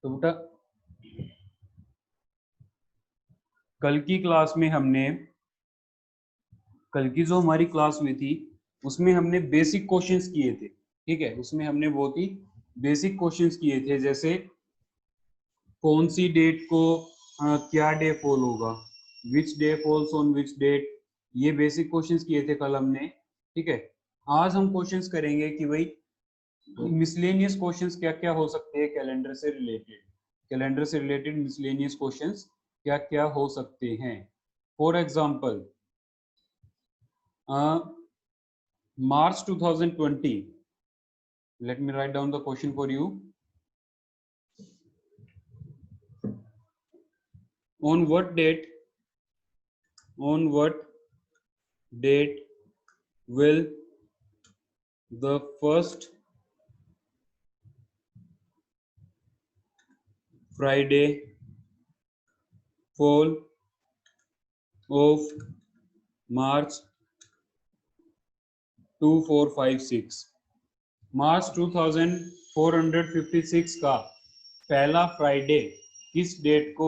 तो बेटा कल की जो हमारी क्लास में थी उसमें हमने बेसिक क्वेश्चंस किए थे, ठीक है। उसमें हमने बहुत ही बेसिक क्वेश्चंस किए थे, जैसे कौन सी डेट को क्या डे फॉल होगा, which day falls on which date, ये बेसिक क्वेश्चंस किए थे कल हमने, ठीक है। आज हम क्वेश्चंस करेंगे कि भाई मिसलेनियस क्वेश्चंस क्या क्या हो सकते हैं कैलेंडर से रिलेटेड मिसलेनियस क्वेश्चंस क्या क्या हो सकते हैं। For example March 2020, let me write down the question for you. On what date will the first Friday fall of March 2456? मार्च 2456 का पहला फ्राइडे किस डेट को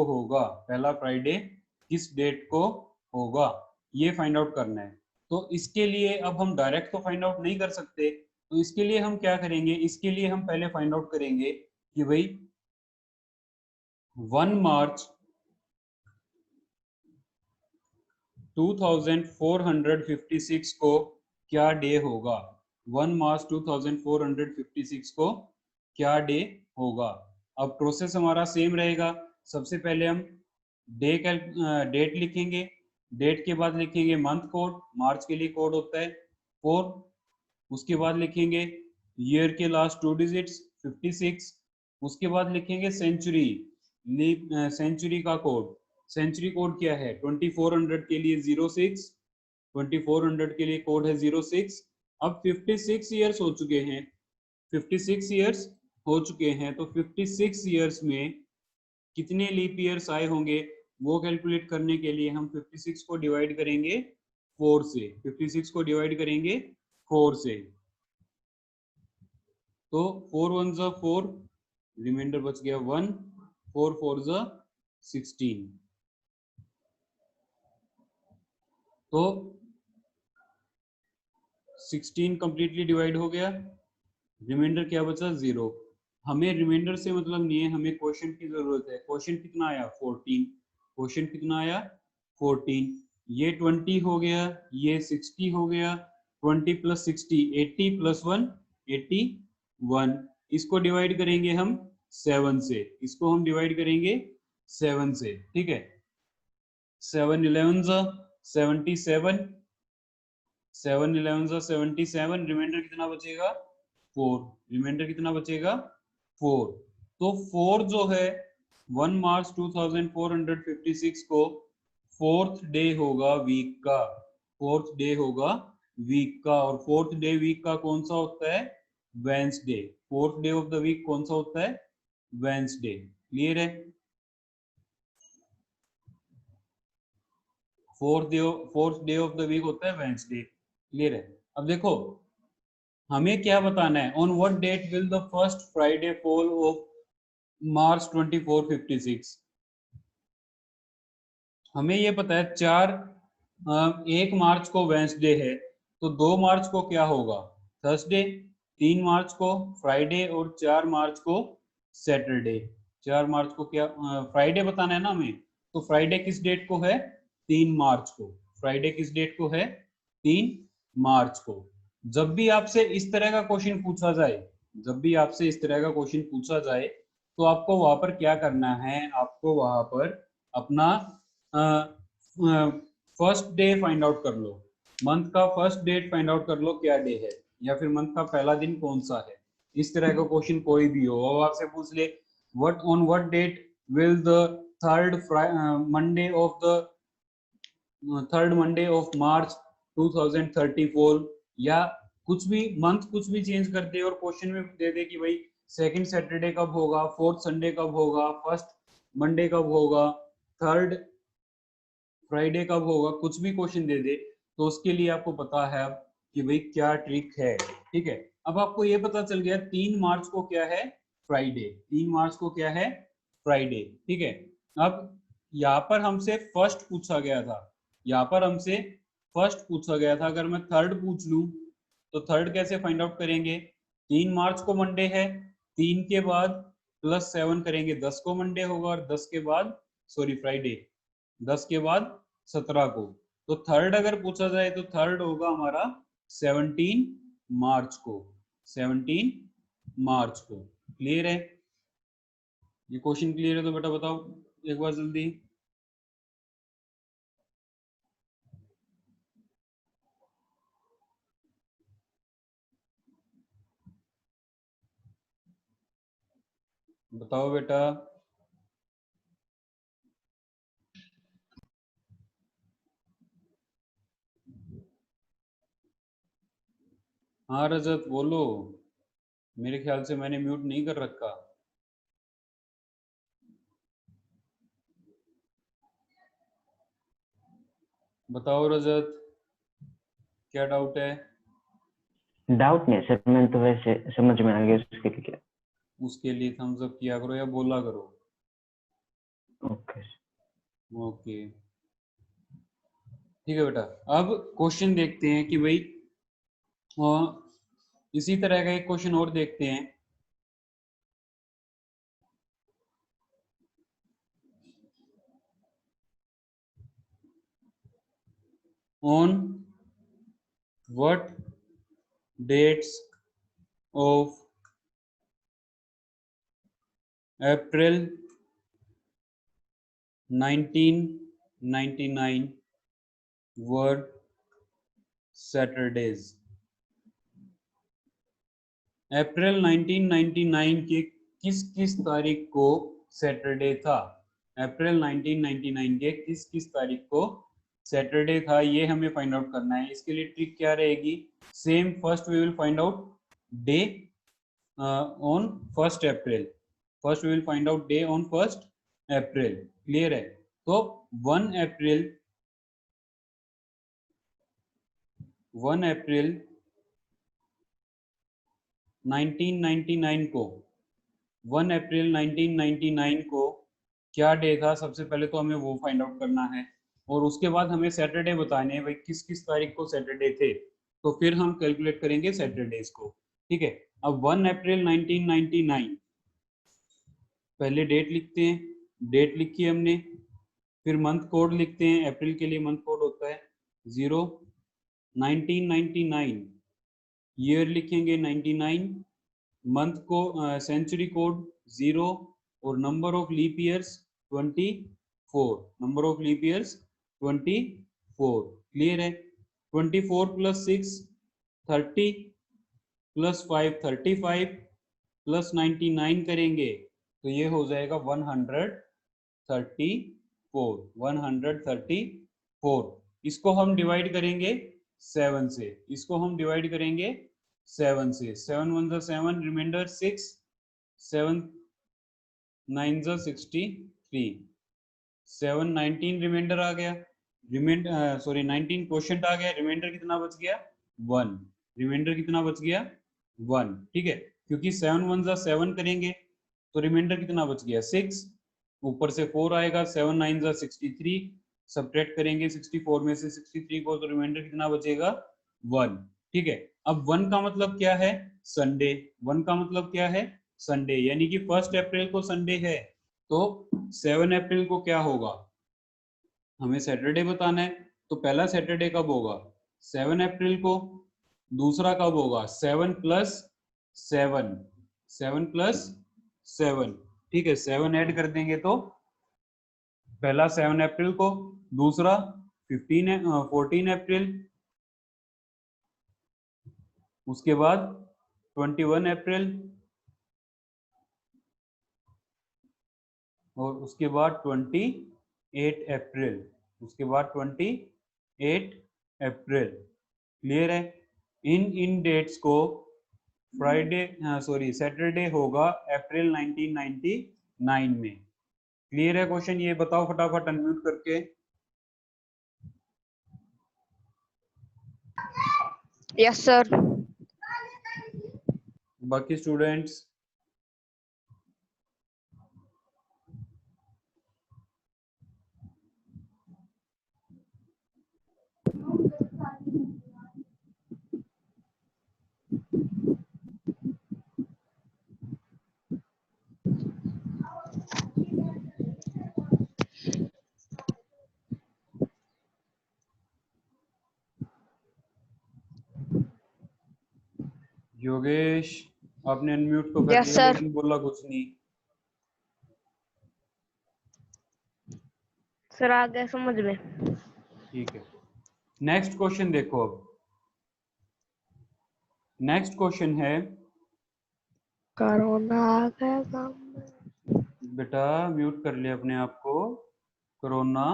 होगा, ये फाइंड आउट करना है। तो इसके लिए अब हम डायरेक्ट तो फाइंड आउट नहीं कर सकते, तो इसके लिए हम क्या करेंगे, इसके लिए हम पहले फाइंड आउट करेंगे कि भाई 1 मार्च 2456 को क्या डे होगा, 1 मार्च 2456 को क्या डे होगा। अब प्रोसेस हमारा सेम रहेगा। सबसे पहले हम डेट लिखेंगे, डेट के बाद लिखेंगे मंथ कोड, मार्च के लिए कोड होता है 4। उसके बाद लिखेंगे ईयर के लास्ट 2 डिजिट्स 56। उसके बाद लिखेंगे सेंचुरी, सेंचुरी का कोड, सेंचुरी कोड क्या है 2400 के लिए 06, 2400 के लिए कोड है 06। अब 56 ईयर्स हो चुके हैं, 56 ईयर्स हो चुके हैं, तो 56 ईयर्स में कितने लीप ईयर्स आए होंगे वो कैलकुलेट करने के लिए हम 56 को डिवाइड करेंगे 4 से, 56 को डिवाइड करेंगे 4 से। तो 4 1 जा 4, रिमाइंडर बच गया 1, 4 4 जा 16। तो 16 कंप्लीटली डिवाइड हो गया, रिमाइंडर क्या बचा 0। हमें रिमाइंडर से मतलब नहीं है, हमें क्वेश्चन की जरूरत है। क्वेश्चन कितना आया 14, क्वेश्चन कितना आया 14। ये 20 हो गया, ये 60 हो गया, 20 प्लस 60 80 प्लस 1 81। इसको डिवाइड करेंगे हम 7 से, इसको हम डिवाइड करेंगे 7 से, ठीक है। 7 11 77, 7 11 77, रिमाइंडर कितना बचेगा 4, रिमाइंडर कितना बचेगा 4। तो 4 जो है 1 मार्च 2456 को फोर्थ डे होगा वीक का, फोर्थ डे होगा वीक का। और फोर्थ डे वीक का कौन सा होता है Wednesday, fourth day of the week कौन सा होता है वेंसडे। क्लियर है, fourth day of the week होता है वेंसडे। क्लियर है। अब देखो हमें क्या बताना है, on what date will the first Friday fall of March 2456। हमें ये पता है 1 मार्च को वेंसडे है, तो 2 मार्च को क्या होगा थर्सडे, 3 मार्च को फ्राइडे और 4 मार्च को सैटरडे। 4 मार्च को क्या फ्राइडे बताना है ना हमें, तो फ्राइडे किस डेट को है 3 मार्च को, फ्राइडे किस डेट को है 3 मार्च को। जब भी आपसे इस तरह का क्वेश्चन पूछा जाए, जब भी आपसे इस तरह का क्वेश्चन पूछा जाए, तो आपको वहां पर क्या करना है, आपको वहां पर अपना फर्स्ट डे फाइंड आउट कर लो, मंथ का फर्स्ट डेट फाइंड आउट कर लो क्या डे है, या फिर मंथ का पहला दिन कौन सा है। इस तरह का क्वेश्चन कोई भी हो, और आपसे पूछ ले what date will the third Monday of the third Monday of March 2034, या कुछ भी मंथ कुछ भी चेंज कर दे और क्वेश्चन में दे दे कि भाई सेकंड सैटरडे कब होगा, फोर्थ संडे कब होगा, फर्स्ट मंडे कब होगा, थर्ड फ्राइडे कब होगा, कुछ भी क्वेश्चन दे दे, तो उसके लिए आपको पता है कि भाई क्या ट्रिक है, ठीक है। अब आपको ये पता चल गया 3 मार्च को क्या है फ्राइडे, 3 मार्च को क्या है, फ्राइडे। ठीक है, अब यहाँ पर हमसे फर्स्ट पूछा गया था, यहाँ पर हमसे फर्स्ट पूछा गया था, अगर मैं थर्ड पूछ लूं तो थर्ड कैसे फाइंड आउट करेंगे, 3 मार्च को मंडे है, 3 के बाद प्लस 7 करेंगे 10 को मंडे होगा, और 10 के बाद सॉरी फ्राइडे, 10 के बाद 17 को, तो थर्ड अगर पूछा जाए तो थर्ड होगा हमारा 17 मार्च को, 17 मार्च को। क्लियर है, ये क्वेश्चन क्लियर है तो बेटा बताओ एक बार जल्दी। बताओ बेटा। हाँ रजत बोलो, मेरे ख्याल से मैंने म्यूट नहीं कर रखा। बताओ रजत, क्या डाउट है? डाउट नहीं सर, मैं तो वैसे समझ में आ गया उसके लिए। उसके लिए थम्स अप किया करो या बोला करो। ओके ओके ठीक है बेटा, अब क्वेश्चन देखते हैं कि भाई इसी तरह का एक क्वेश्चन और देखते हैं। On what dates of April 1999 were Saturdays. April 1999 के किस किस तारीख को सैटरडे था, अप्रैल 1999 के किस किस तारीख को सैटरडे था, ये हमें फाइंड आउट करना है। इसके लिए ट्रिक क्या रहेगी, same first we will find out day on first April, first we will find out day on first April. Clear है, तो 1 अप्रैल 1 अप्रैल 1999 को 1 अप्रैल 1999 को क्या डे था, सबसे पहले तो हमें वो फाइंड आउट करना है, और उसके बाद हमें सैटरडे बताने हैं भाई किस किस तारीख को सैटरडे थे, तो फिर हम कैलकुलेट करेंगे सैटरडेज को। ठीक है, अब 1 अप्रैल 1999 पहले डेट लिखते हैं, डेट लिखी हमने, फिर मंथ कोड लिखते हैं, अप्रैल के लिए मंथ कोड होता है 0, 1999 ईयर लिखेंगे 99, मंथ को सेंचुरी कोड 0, और number of leap years 24, number of leap years 24। Clear है, 24 प्लस 6 30 प्लस 5 35 प्लस 99 करेंगे तो ये हो जाएगा 134। इसको हम डिवाइड करेंगे 7 से, इसको हम डिवाइड करेंगे 7 से, 7 1 7, रिमाइंडर 6, 7 9 63, 7 19 रिमाइंडर आ गया, रिमाइंडर सॉरी 19 क्वोशंट आ गया, रिमाइंडर कितना बच गया 1, रिमाइंडर कितना बच गया 1। ठीक है, क्योंकि 7 1 7 करेंगे तो रिमाइंडर कितना बच गया 6, ऊपर से 4 आएगा, 7 9 63, सब्ट्रैक्ट करेंगे 64 में से 63 को तो रिमाइंडर कितना बचेगा 1। ठीक है, अब 1 का मतलब क्या है, संडे, 1 का मतलब क्या है संडे, यानी कि 1 अप्रैल को संडे है, तो 7 अप्रैल को क्या होगा, हमें सैटरडे बताना है, तो पहला सैटरडे कब होगा 7 अप्रैल को, दूसरा कब होगा 7 प्लस 7, 7 प्लस 7। ठीक है, 7 ऐड कर देंगे तो पहला 7 अप्रैल को, दूसरा 14 अप्रैल, उसके बाद 21 अप्रैल, और उसके बाद 28 अप्रैल, उसके बाद 28 अप्रैल। क्लियर है, इन डेट्स को फ्राइडे सॉरी सैटरडे होगा अप्रैल 1999 में। क्लियर है क्वेश्चन, ये बताओ फटाफट अनम्यूट करके। Yes sir. बाकी स्टूडेंट्स योगेश आपने अनम्यूट तो कर Yes, लिया sir. लेकिन बोला कुछ नहीं। सर आ गया समझ में। ठीक है, नेक्स्ट क्वेश्चन देखो। अब नेक्स्ट क्वेश्चन है, कोरोना आ गया सामने। बेटा म्यूट कर लिया अपने आप को। कोरोना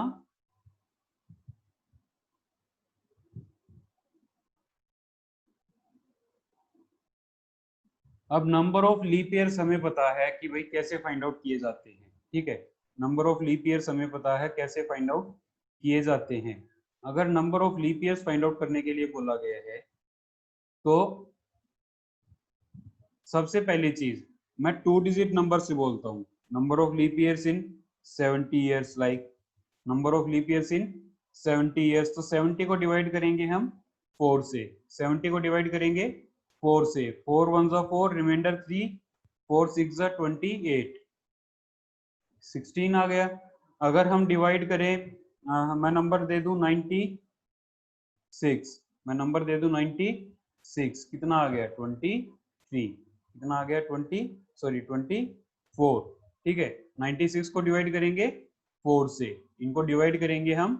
अब नंबर ऑफ लीप ईयर्स हमें पता है कि भाई कैसे फाइंड आउट किए जाते हैं। ठीक है, नंबर ऑफ लीप ईयर्स हमें पता है कैसे फाइंड आउट किए जाते हैं। अगर number of leap years find out करने के लिए बोला गया है तो सबसे पहली चीज मैं 2 डिजिट नंबर से बोलता हूँ। Number of leap years in 70 years, like number of leap years in 70 years. तो 70 को डिवाइड करेंगे हम 4 से, 70 को डिवाइड करेंगे 4 से, 4 1 जा 4, रिमाइंडर 3, 4 6 जा 28, 16 आ गया। अगर हम डिवाइड करें, मैं नंबर दे दूं 96, मैं नंबर दे दूं 96, कितना आ गया 23, कितना आ गया 24। ठीक है, 96 को डिवाइड करेंगे 4 से, इनको डिवाइड करेंगे हम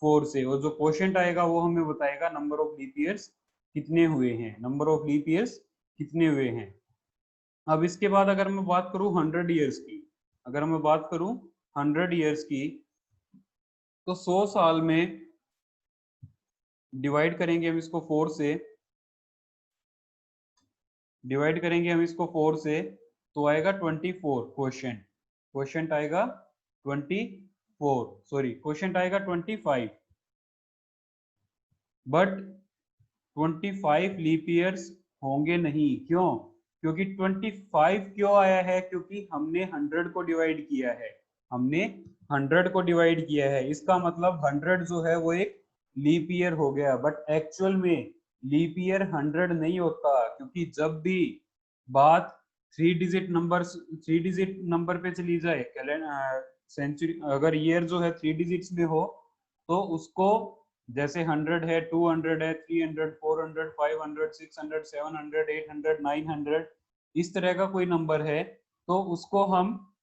4 से, और जो क्वोशिएंट आएगा वो हमें बताएगा नंबर ऑफ लीप ईयर्स कितने हुए हैं, नंबर ऑफ लीप ईयर्स कितने हुए हैं। अब इसके बाद अगर मैं बात करूं 100 ईयर्स की, अगर मैं बात करूं 100 ईयर्स की, तो 100 साल में डिवाइड करेंगे हम इसको 4 से, डिवाइड करेंगे हम इसको 4 से, तो आएगा 24 क्वोशिएंट, क्वोशिएंट आएगा 24, सॉरी क्वोशिएंट आएगा 25, बट 25 लीप ईयर्स होंगे नहीं। क्यों? क्योंकि 25 क्यों आया है? क्योंकि हमने 100 को डिवाइड किया है, हमने 100 को डिवाइड किया है, इसका मतलब 100 जो है वो एक लीप ईयर हो गया। बट एक्चुअल में लीप ईयर 100 नहीं होता, क्योंकि जब भी बात 3 डिजिट नंबर पे चली जाए, सेंचुरी अगर ईयर जो है 3 डिजिट्स में हो, तो उसको जैसे 100 है, 200 है, 300, 400, 500, 600, 700, 800, 900, इस तरह का कोई नंबर है, तो उसको हम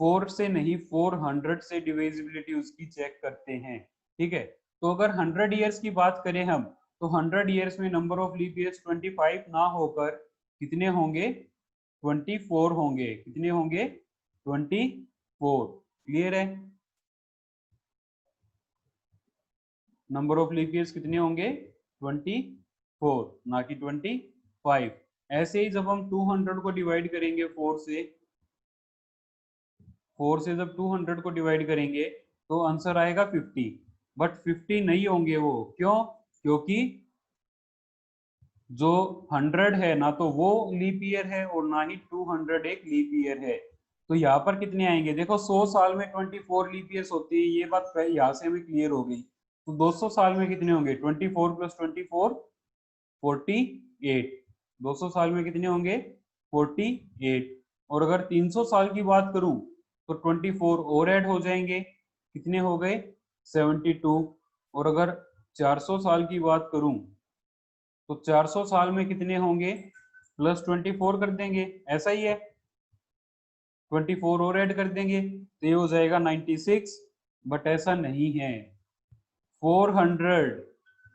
4 से नहीं 400 से डिविजिबिलिटी उसकी चेक करते हैं। ठीक है, तो अगर 100 ईयर्स की बात करें हम, तो 100 ईयर्स में नंबर ऑफ लीप ईयर्स 25 ना होकर कितने होंगे? 24 होंगे। कितने होंगे? 24। क्लियर है? नंबर ऑफ लीप ईयर्स कितने होंगे? 24, ना कि 25। ऐसे ही जब हम 200 को डिवाइड करेंगे 4 से, 4 से जब 200 को डिवाइड करेंगे तो आंसर आएगा 50, बट 50 नहीं होंगे वो। क्यों? क्योंकि जो 100 है ना तो वो लीप ईयर है और ना ही 200 एक लीप ईयर है। तो यहाँ पर कितने आएंगे? देखो 100 साल में 24 लीप ईयर्स होती है, ये बात यहाँ से हमें क्लियर हो गई। तो 200 साल में कितने होंगे? 24 प्लस 24 48। 200 साल में कितने होंगे? 48। और अगर 300 साल की बात करूं तो 24 और ऐड हो जाएंगे, कितने हो गए? 72। और अगर 400 साल की बात करूं तो 400 साल में कितने होंगे? प्लस 24 कर देंगे, ऐसा ही है, 24 और ऐड कर देंगे तो ये हो जाएगा 96। बट ऐसा नहीं है, 400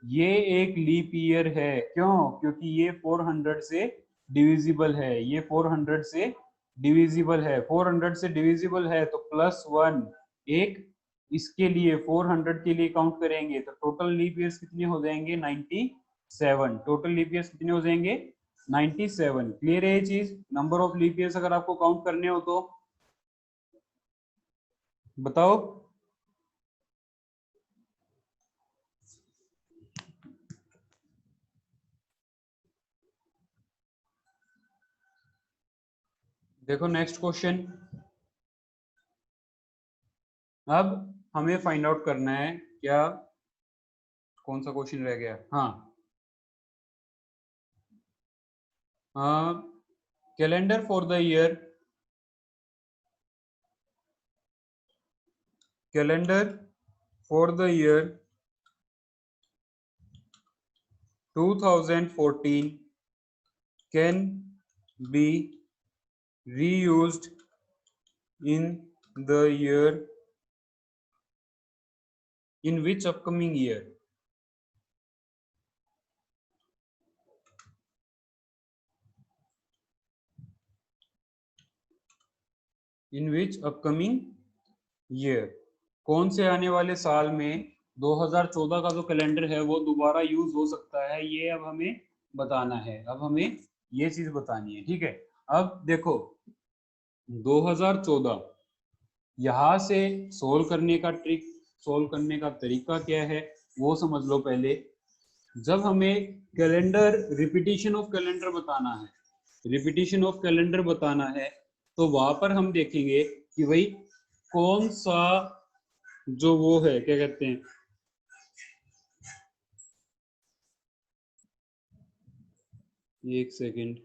ये एक लीप ईयर है। क्यों? क्योंकि ये 400 से डिविजिबल है, ये 400 से डिविजिबल है, 400 से डिविजिबल है तो +1 एक इसके लिए 400 के लिए काउंट करेंगे तो टोटल लीप ईयर्स कितने हो जाएंगे? 97। टोटल लीप ईयर्स कितने हो जाएंगे? 97। क्लियर है ये चीज? नंबर ऑफ लीप ईयर्स अगर आपको काउंट करने हो तो बताओ। देखो नेक्स्ट क्वेश्चन, अब हमें फाइंड आउट करना है क्या, कौन सा क्वेश्चन रह गया? हाँ, calendar for the year, calendar for the year 2014 can be reused in the year, in which upcoming year? In which upcoming year? कौन से आने वाले साल में 2014 का जो कैलेंडर है वो दोबारा यूज हो सकता है, ये अब हमें बताना है। अब हमें ये चीज बतानी है, ठीक है। अब देखो 2014 यहां से सोल्व करने का सोल्व करने का तरीका क्या है वो समझ लो पहले। जब हमें कैलेंडर रिपीटिशन ऑफ कैलेंडर बताना है, रिपीटिशन ऑफ कैलेंडर बताना है, तो वहां पर हम देखेंगे कि भाई कौन सा जो वो है, क्या कहते हैं, एक सेकेंड,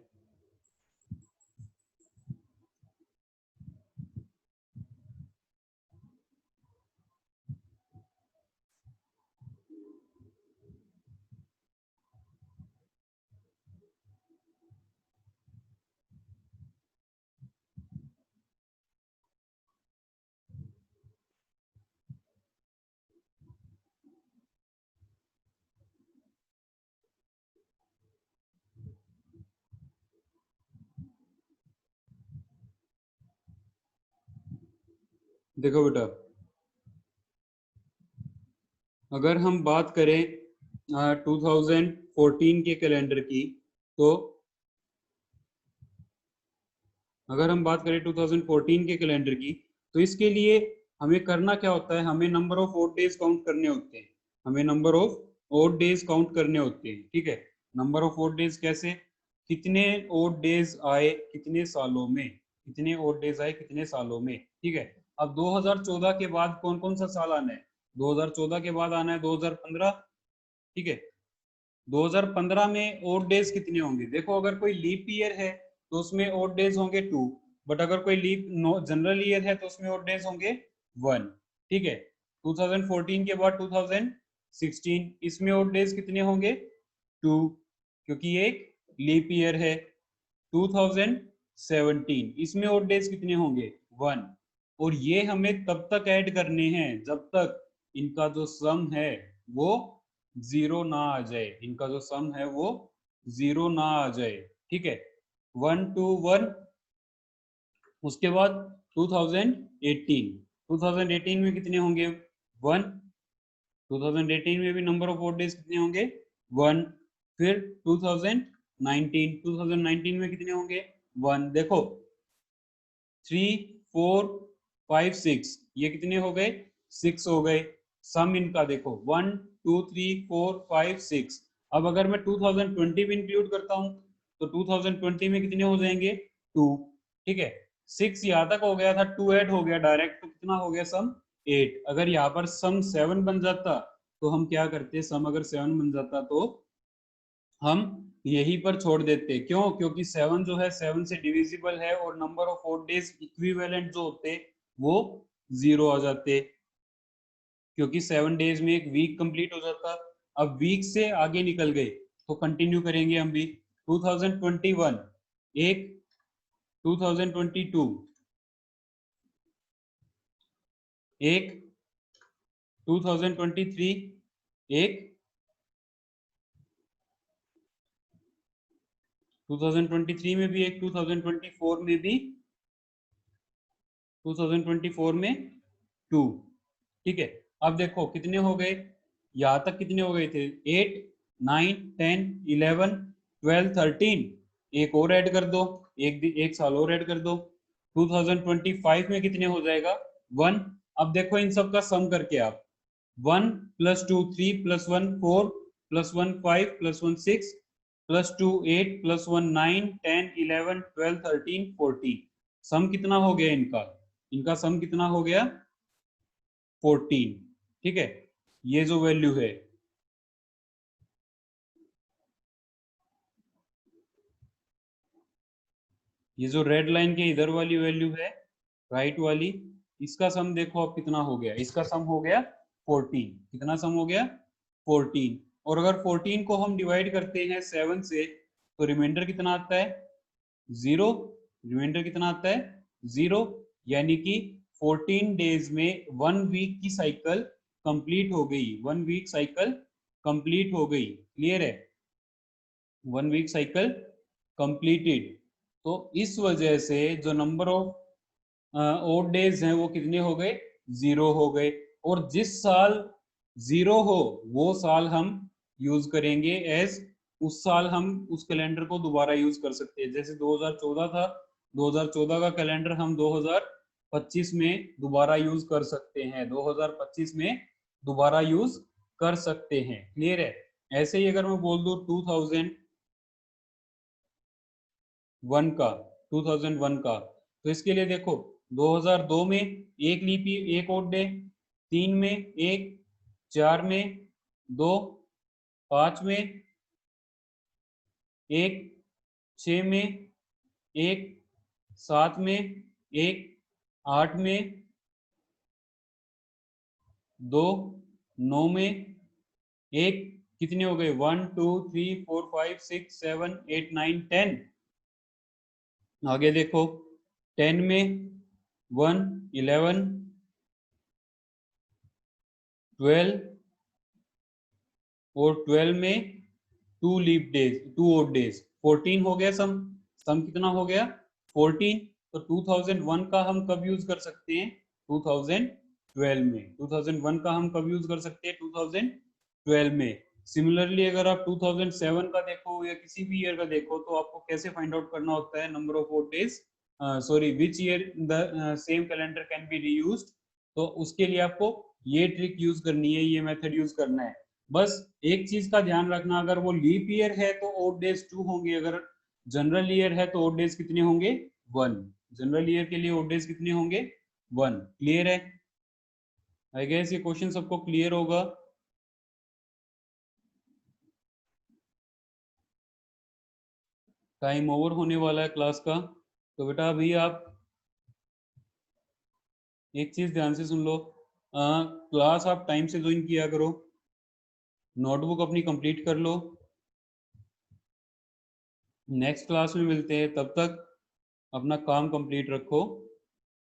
देखो बेटा, अगर हम बात करें 2014 के कैलेंडर की, तो अगर हम बात करें 2014 के कैलेंडर की, तो इसके लिए हमें करना क्या होता है, हमें number of odd days count करने होते हैं, हमें number of odd days count करने होते हैं, ठीक है। नंबर ऑफ ओड डेज कैसे, कितने ओड डेज आए कितने सालों में, कितने ओड डेज आए कितने सालों में, ठीक है। अब 2014 के बाद कौन कौन सा साल आना है, 2014 के बाद आना है 2015, ठीक है। 2015 में ओड डेज कितने होंगे, देखो अगर कोई लीप ईयर है तो उसमें ओड डेज होंगे 2, बट अगर कोई लीप जनरल ईयर है तो उसमें ओड डेज होंगे 1, ठीक है। 2014 के बाद 2016, इसमें ओड डेज कितने होंगे 2, क्योंकि ये एक लीप ईयर है। 2017 इसमें ओड डेज कितने होंगे 1, और ये हमें तब तक ऐड करने हैं जब तक इनका जो सम है वो जीरो ना आ जाए, इनका जो सम है वो जीरो ना आ जाए, ठीक है। 1 to 1, उसके बाद 2018 में कितने होंगे 1, 2018 में भी नंबर ऑफ ओड डेज कितने होंगे 1, फिर 2019 में कितने होंगे 1, देखो 3 4 5 6, ये कितने हो गए 6 हो गए। सम इनका देखो 1 2 3 4 5 6। अब अगर मैं 2020 भी इंक्लूड करता हूं तो 2020 में कितने हो जाएंगे 2, ठीक है। 6 यहां तक हो गया था, 2 ऐड हो गया डायरेक्ट, तो कितना हो गया सम 8। अगर यहाँ पर सम 7 बन जाता तो हम क्या करते, सम अगर 7 बन जाता तो हम यहीं पर छोड़ देते, क्यों, क्योंकि 7 जो है 7 से डिविजिबल है, और number of odd days equivalent जो होते वो 0 आ जाते, क्योंकि 7 डेज में एक वीक कंप्लीट हो जाता। अब वीक से आगे निकल गए तो कंटिन्यू करेंगे हम भी। 2021 एक, 2022 एक, 2023 एक, 2023 में भी एक, 2024 में भी, 2024 में 2, ठीक है। अब देखो कितने हो गए, यहां तक कितने हो गए थे 8 9 10 11 12 13, एक और ऐड कर दो, एक साल और ऐड कर दो, 2025 में कितने हो जाएगा 1। अब देखो इन सब का सम करके आप 1 + 2 3 + 1 4 + 1 5 + 1 6 + 2 8 + 1 9 10 11 12 13 14, सम कितना हो गया इनका, इनका सम कितना हो गया 14, ठीक है। ये जो वैल्यू है, ये जो रेड लाइन के इधर वाली वैल्यू है राइट वाली, इसका सम देखो अब कितना हो गया, इसका सम हो गया 14, कितना सम हो गया 14। और अगर 14 को हम डिवाइड करते हैं 7 से तो रिमाइंडर कितना आता है 0, रिमाइंडर कितना आता है 0, यानी कि 14 डेज में 1 वीक की साइकिल कंप्लीट हो गई, 1 वीक साइकिल कंप्लीट हो गई, क्लियर है, 1 वीक साइकिल कंप्लीटेड। तो इस वजह से जो नंबर ऑफ ओड डेज हैं वो कितने हो गए 0 हो गए, और जिस साल 0 हो वो साल हम यूज करेंगे एज, उस साल हम उस कैलेंडर को दोबारा यूज कर सकते हैं। जैसे 2014 था, 2014 का कैलेंडर हम 2025 में दोबारा यूज कर सकते हैं, 2025 में दोबारा यूज कर सकते हैं, क्लियर है। ऐसे ही अगर मैं बोल दूं 2001 का, तो इसके लिए देखो 2002 में एक लीप एक ओड डे, 3 में एक, 4 में 2, 5 में एक, 6 में एक, 7 में एक, 8 में 2, 9 में एक, कितने हो गए 1 2 3 4 5 6 7 8 9 10। आगे देखो 10 में 1, 11, 12 और 12 में 2 लीप डेज, 2 ओड डेज, 14 हो गया सम कितना हो गया 14। तो 2001 का हम कब यूज कर सकते हैं 2012 में, 2001 का हम कब यूज कर सकते हैं 2012 में। सिमिलरली अगर आप 2007 का देखो या किसी भी ईयर का देखो, तो आपको कैसे फाइंड आउट करना होता है number of odd days, sorry which year the same calendar can be reused. तो उसके लिए आपको ये ट्रिक यूज करनी है, ये मेथड यूज करना है। बस एक चीज का ध्यान रखना, अगर वो लीप ईयर है तो ओड डेज 2 होंगे, अगर जनरल ईयर है तो ओड डेज कितने होंगे 1, जनरल ईयर के लिए ओड डेज कितने होंगे 1, क्लियर है। आई गेस ये क्वेश्चन सबको क्लियर होगा। टाइम ओवर होने वाला है क्लास का, तो बेटा अभी आप एक चीज ध्यान से सुन लो, क्लास आप टाइम से ज्वाइन किया करो, नोटबुक अपनी कंप्लीट कर लो, नेक्स्ट क्लास में मिलते हैं, तब तक अपना काम कंप्लीट रखो।